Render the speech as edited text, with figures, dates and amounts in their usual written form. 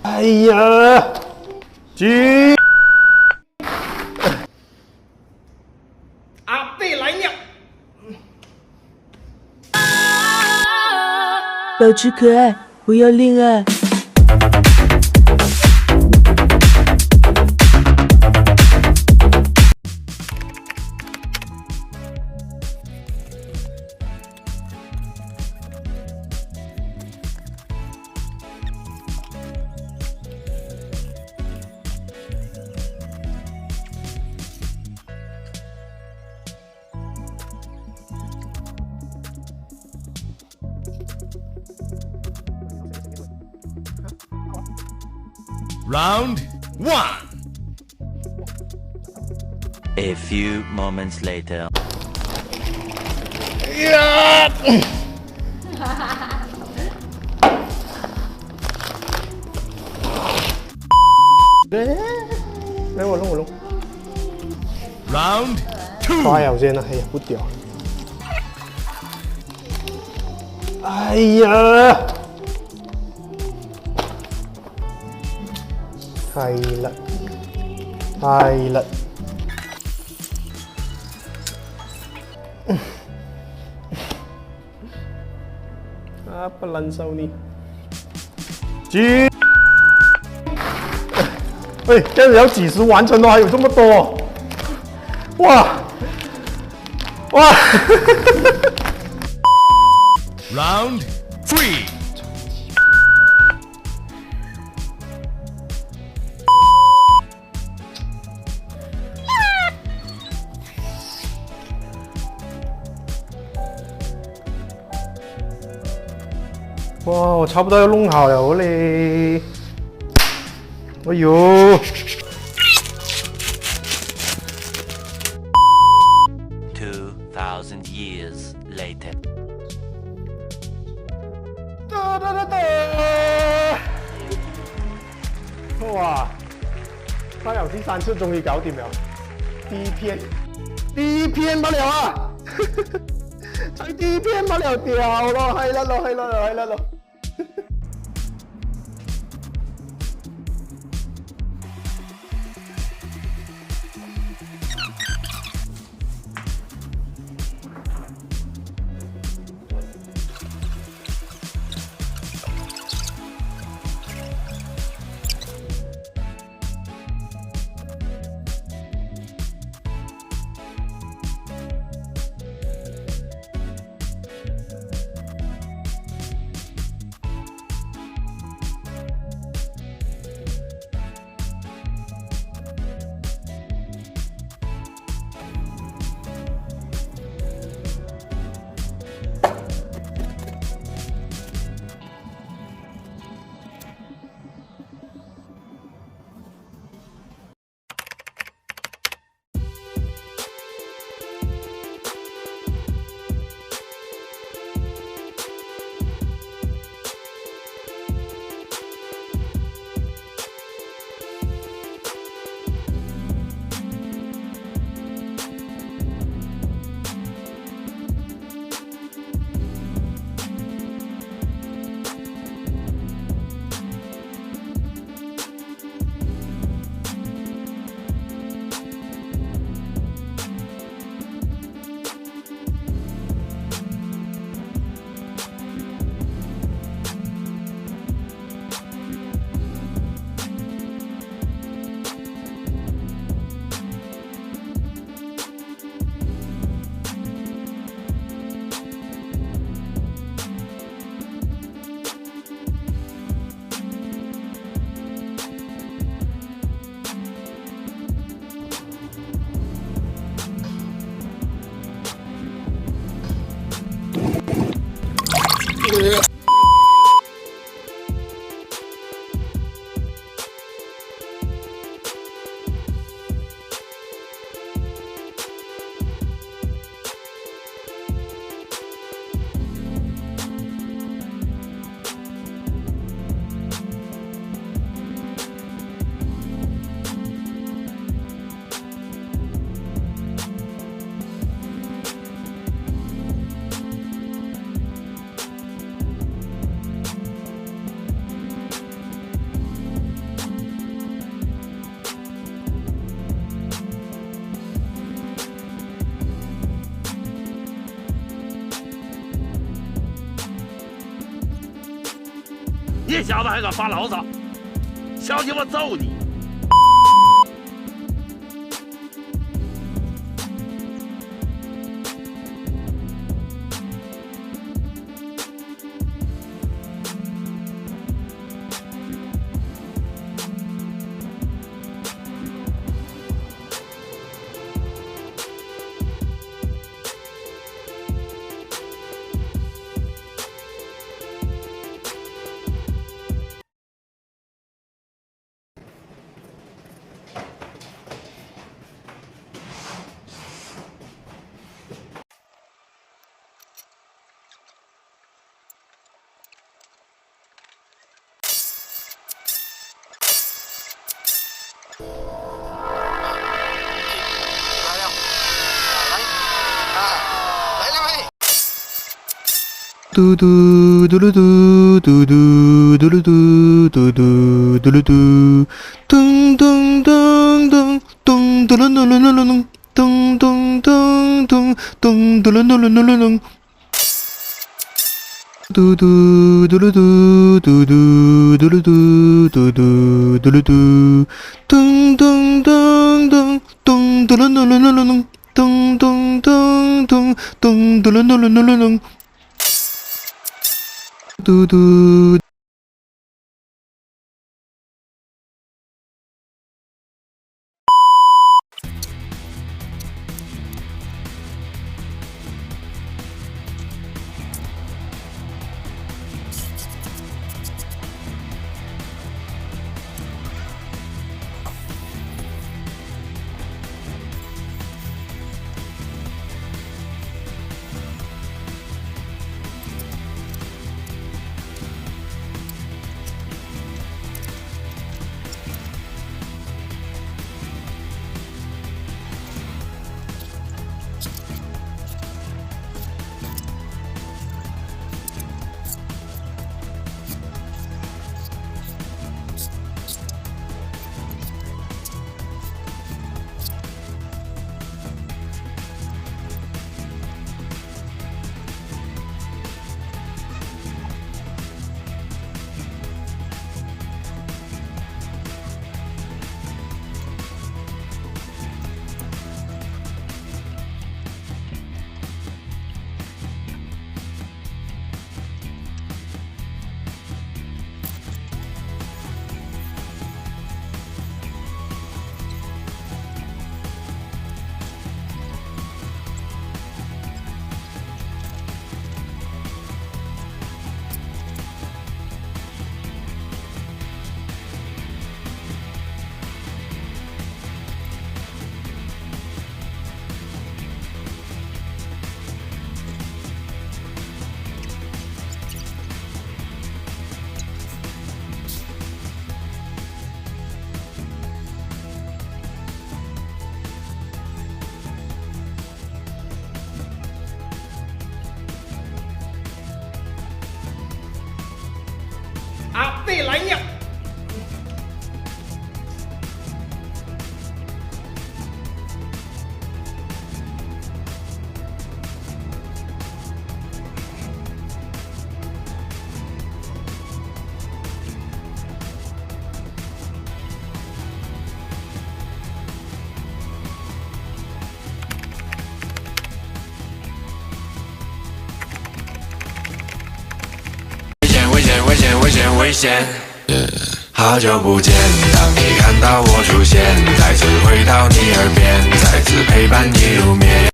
哎呀，鸡！阿贝来了。保持可爱，不要恋爱。Round 1. A few moments later. 呀！来我弄。Round 2. 快呀！我先呢，哎呀，不屌。哎呀！係啦，啊，不能收你，鸡！喂，这样子要几时完成都还有这么多，哇！Round 3. 哇，我差不多要弄好了嘞！哎呦2,000 years later. 哇！翻了第3次，终于搞定了。第一篇不了啊！才第一篇不了，屌咯，係啦。你小子还敢发牢骚，小心我揍你！嘟嘟嘟噜嘟嘟嘟嘟噜嘟嘟嘟嘟噜嘟，噔噔噔噔噔噔噔噔噔噔噔噔噔噔噔噔噔噔噔，嘟嘟嘟噜嘟嘟嘟嘟噜嘟嘟嘟嘟噜嘟，噔噔噔噔噔噔噔噔噔噔噔噔噔噔噔噔噔噔噔。嘟嘟。阿贝来呀！危险！好久不见，当你看到我出现，再次回到你耳边，再次陪伴你入眠。